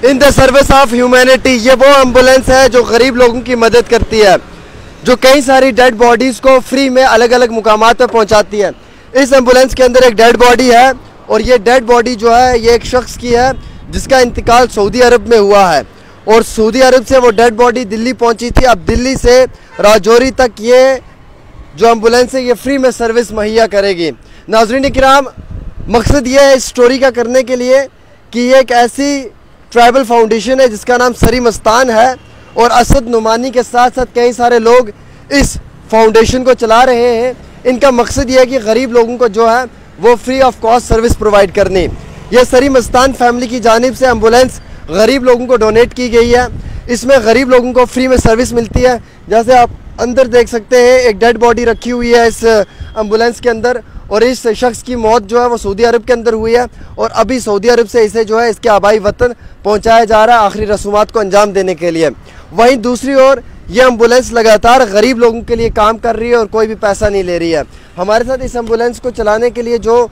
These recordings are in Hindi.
In the service of humanity, ये वो एम्बुलेंस है जो गरीब लोगों की मदद करती है, जो कई सारी डेड बॉडीज़ को फ्री में अलग अलग मुकामात पर पहुंचाती है। इस एम्बुलेंस के अंदर एक डेड बॉडी है और ये डेड बॉडी जो है ये एक शख्स की है जिसका इंतकाल सऊदी अरब में हुआ है और सऊदी अरब से वो डेड बॉडी दिल्ली पहुंची थी। अब दिल्ली से राजौरी तक ये जो एम्बुलेंस है ये फ्री में सर्विस मुहैया करेगी। नाज़रीन किराम, मकसद ये है इस स्टोरी का करने के लिए कि ये एक ऐसी ट्राइबल फाउंडेशन है जिसका नाम सरी मस्तान है और असद नुमानी के साथ साथ कई सारे लोग इस फाउंडेशन को चला रहे हैं। इनका मकसद ये है कि गरीब लोगों को जो है वो free of cost service provide करनी। ये सरी मस्तान फैमिली की जानिब से एम्बुलेंस गरीब लोगों को डोनेट की गई है। इसमें गरीब लोगों को फ्री में सर्विस मिलती है। जैसे आप अंदर देख सकते हैं एक डेड बॉडी रखी हुई है इस एम्बुलेंस के अंदर और इस शख्स की मौत जो है वो सऊदी अरब के अंदर हुई है और अभी सऊदी अरब से इसे जो है इसके आबाई वतन पहुंचाया जा रहा है आखिरी रसूमात को अंजाम देने के लिए। वहीं दूसरी ओर ये एम्बुलेंस लगातार गरीब लोगों के लिए काम कर रही है और कोई भी पैसा नहीं ले रही है। हमारे साथ इस एम्बुलेंस को चलाने के लिए जो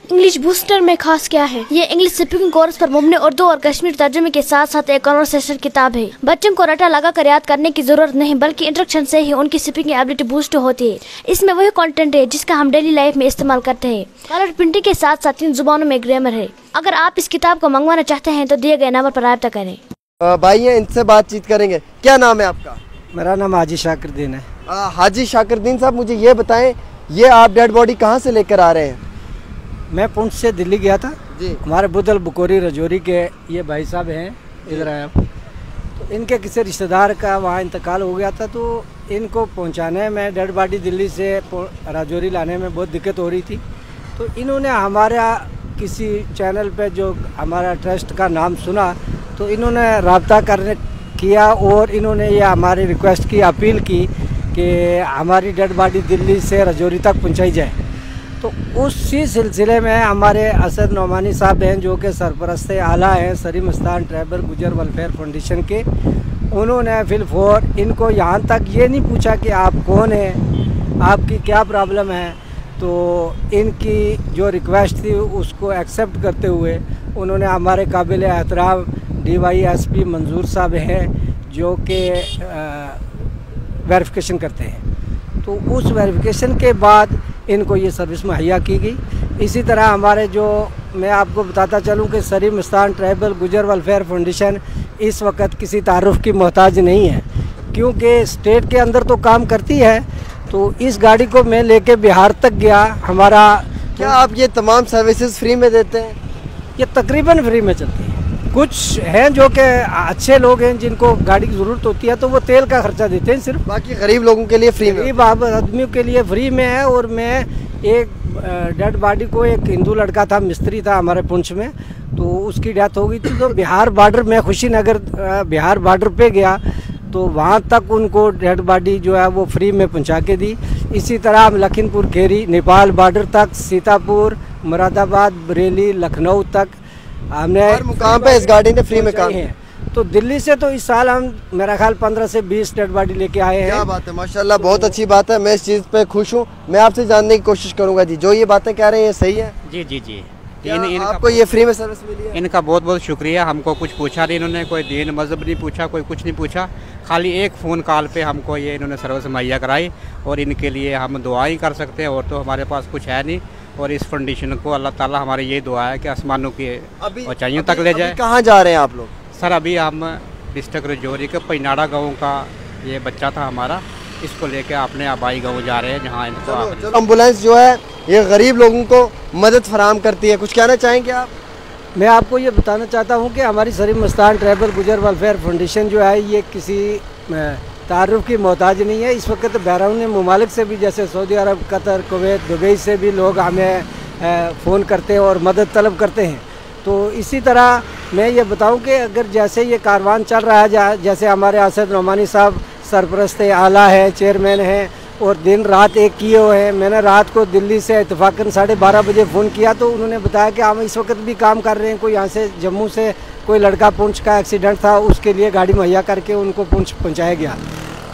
इंग्लिश बूस्टर में खास क्या है? ये इंग्लिश स्पीकिंग कोर्स पर मुबनी उर्दू और कश्मीर तर्जुमे के साथ साथ एक कन्वर्सेशन किताब है। बच्चों को रटा लगा कर याद करने की जरूरत नहीं बल्कि इंस्ट्रक्शन से ही उनकी स्पीकिंग एबिलिटी बूस्ट होती है। इसमें वही कंटेंट है जिसका हम डेली लाइफ में इस्तेमाल करते हैं। कलर प्रिंटिंग के साथ साथ 3 जुबानों में ग्रामर है। अगर आप इस किताब को मंगवाना चाहते हैं तो दिए गए नंबर पर राब्ता करें। भाई हैं इनसे बातचीत करेंगे। क्या नाम है आपका? मेरा नाम हाजी शाकिरुद्दीन है। हाजी शाकिरुद्दीन साहब, मुझे ये बताएं ये आप डेड बॉडी कहाँ से लेकर आ रहे हैं? मैं पुंछ से दिल्ली गया था जी। हमारे बुदल बुकोरी रजौरी के ये भाई साहब हैं, इधर आए आप। तो इनके किसी रिश्तेदार का वहाँ इंतकाल हो गया था तो इनको पहुँचाने में डेड बॉडी दिल्ली से राजौरी लाने में बहुत दिक्कत हो रही थी। तो इन्होंने हमारा किसी चैनल पे जो हमारा ट्रस्ट का नाम सुना तो इन्होंने रब्ता करने किया और इन्होंने ये हमारी रिक्वेस्ट की, अपील की कि हमारी डेड बॉडी दिल्ली से राजौरी तक पहुँचाई जाए। तो उसी सिलसिले में हमारे असद नुमानी साहब हैं जो कि सरपरस्त आला हैं सरी मस्तान ट्राइबल गुजर वेलफेयर फाउंडेशन के। उन्होंने फिलफोर इनको यहाँ तक ये नहीं पूछा कि आप कौन हैं, आपकी क्या प्रॉब्लम है। तो इनकी जो रिक्वेस्ट थी उसको एक्सेप्ट करते हुए उन्होंने हमारे काबिल एहतराम DYSP मंजूर साहब हैं जो कि वेरिफिकेशन करते हैं। तो उस वेरिफिकेशन के बाद इनको ये सर्विस मुहैया की गई। इसी तरह हमारे जो मैं आपको बताता चलूँ कि सरी मस्तान ट्राइबल गुजर वेलफेयर फाउंडेशन इस वक्त किसी तारुफ की मोहताज नहीं है क्योंकि स्टेट के अंदर तो काम करती है। तो इस गाड़ी को मैं लेके बिहार तक गया। हमारा क्या आप ये तमाम सर्विसेज फ्री में देते हैं? ये तकरीबन फ्री में चलती है। कुछ हैं जो कि अच्छे लोग हैं जिनको गाड़ी की ज़रूरत होती है तो वो तेल का खर्चा देते हैं सिर्फ, बाकी गरीब लोगों के लिए फ्री में, गरीब आदमियों के लिए फ्री में है। और मैं एक डेड बॉडी को, एक हिंदू लड़का था, मिस्त्री था हमारे पुंछ में, तो उसकी डेथ हो गई थी। तो बिहार बॉर्डर में खुशीनगर बिहार बॉर्डर पे गया तो वहाँ तक उनको डेड बॉडी जो है वो फ्री में पहुँचा के दी। इसी तरह हम लखीमपुर खेरी नेपाल बॉर्डर तक, सीतापुर, मुरादाबाद, बरेली, लखनऊ तक हमने हर मुकाम पे इस गाड़ी ने फ्री में काम किया। तो दिल्ली से तो इस साल हम मेरा ख्याल 15 से 20 डेड बॉडी लेके आए हैं। क्या बात है, माशाल्लाह, बहुत अच्छी बात है। मैं इस चीज़ पे खुश हूँ। मैं आपसे जानने की कोशिश करूँगा जी, जो ये बातें कह रहे हैं ये सही है? जी जी जी। आपको ये फ्री में सर्विस मिली है? इनका बहुत बहुत शुक्रिया। हमको कुछ पूछा नहीं इन्होंने, कोई दीन मजहब नहीं पूछा, कोई कुछ नहीं पूछा। खाली एक फ़ोन कॉल पे हमको ये इन्होंने सर्विस मुहैया कराई और इनके लिए हम दुआ ही कर सकते हैं और तो हमारे पास कुछ है नहीं। और इस फाउंडेशन को अल्लाह ताला हमारी ये दुआ है कि आसमानों की ऊंचाइयों तक ले जाए। कहाँ जा रहे हैं आप लोग? सर अभी हम डिस्ट्रिक्ट रजौरी के पैनाड़ा गाँव का ये बच्चा था हमारा, इसको लेके अपने आबाई गाँव जा रहे हैं जहाँ इनको एम्बुलेंस जो है ये गरीब लोगों को मदद फराहम करती है। कुछ कहना चाहेंगे आप? मैं आपको ये बताना चाहता हूँ कि हमारी सरी मस्तान ट्राइबल गुजर वेलफेयर फाउंडेशन जो है ये किसी तारुफ की मोहताज नहीं है। इस वक्त बैरून ममालिक से भी, जैसे सऊदी अरब, कतर, कुवैत, दुबई से भी लोग हमें फ़ोन करते हैं और मदद तलब करते हैं। तो इसी तरह मैं ये बताऊं कि अगर जैसे ये कारवान चल रहा है, जैसे हमारे असद नुमानी साहब सरपरस्त आला है, चेयरमैन हैं और दिन रात एक किए हुए हैं। मैंने रात को दिल्ली से इत्तफाकन 12:30 बजे फ़ोन किया तो उन्होंने बताया कि हम इस वक्त भी काम कर रहे हैं। कोई यहाँ से जम्मू से कोई लड़का पुंछ का एक्सीडेंट था, उसके लिए गाड़ी मुहैया करके उनको पुंछ पहुँचाया गया।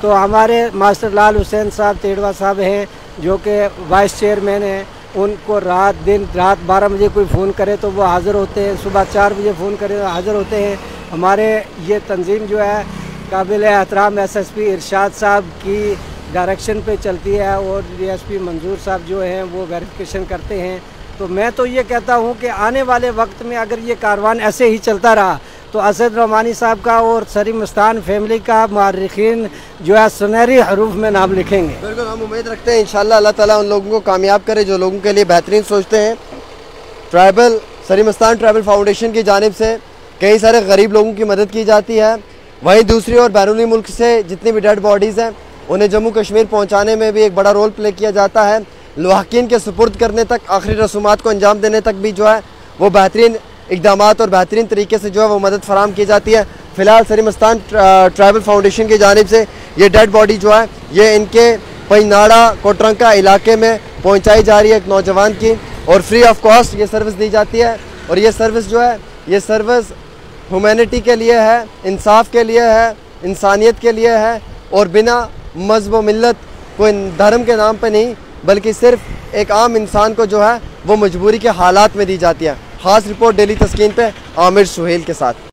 तो हमारे मास्टर लाल हुसैन साहब तेड़वा साहब हैं जो कि वाइस चेयरमैन हैं, उनको दिन रात 12 बजे कोई फ़ोन करे तो वो हाज़िर होते हैं, सुबह 4 बजे फ़ोन करे तो हाज़िर होते हैं। हमारे ये तंजीम जो है काबिल एहतराम SSP इरशाद साहब की डायरेक्शन पे चलती है और DSP मंजूर साहब जो हैं वो वेरिफिकेशन करते हैं। तो मैं तो ये कहता हूँ कि आने वाले वक्त में अगर ये कारवान ऐसे ही चलता रहा तो असद रमानी साहब का और सरी मस्तान फैमिली का मुअर्रिखीन जो है सुनहरी हरूफ में नाम लिखेंगे। बिल्कुल, हम उम्मीद रखते हैं इंशाल्लाह अल्लाह ताला उन लोगों को कामयाब करे जो लोगों के लिए बेहतरीन सोचते हैं। सरी मस्तान ट्राइबल फाउंडेशन की जानिब से कई सारे गरीब लोगों की मदद की जाती है। वहीं दूसरी ओर बैरूनी मुल्क से जितनी भी डेड बॉडीज़ हैं उन्हें जम्मू कश्मीर पहुँचाने में भी एक बड़ा रोल प्ले किया जाता है। लवाहकीन के सुपुर्द करने तक, आखिरी रसूमात को अंजाम देने तक भी जो है वो बेहतरीन इक़दामात और बेहतरीन तरीके से जो है वो मदद फराम की जाती है। फ़िलहाल सरी मस्तान ट्राइबल फाउंडेशन की जानिब से ये डेड बॉडी जो है ये इनके पैनाड़ा कोटरंका इलाके में पहुंचाई जा रही है एक नौजवान की, और फ्री ऑफ कॉस्ट ये सर्विस दी जाती है। और ये सर्विस जो है ये सर्विस ह्यूमैनिटी के लिए है, इंसाफ के लिए है, इंसानियत के लिए है, और बिना मज़हब व मिल्लत कोई धर्म के नाम पे नहीं बल्कि सिर्फ एक आम इंसान को जो है वो मजबूरी के हालात में दी जाती है। ख़ास रिपोर्ट डेली तस्कीन पे आमिर सुहेल के साथ।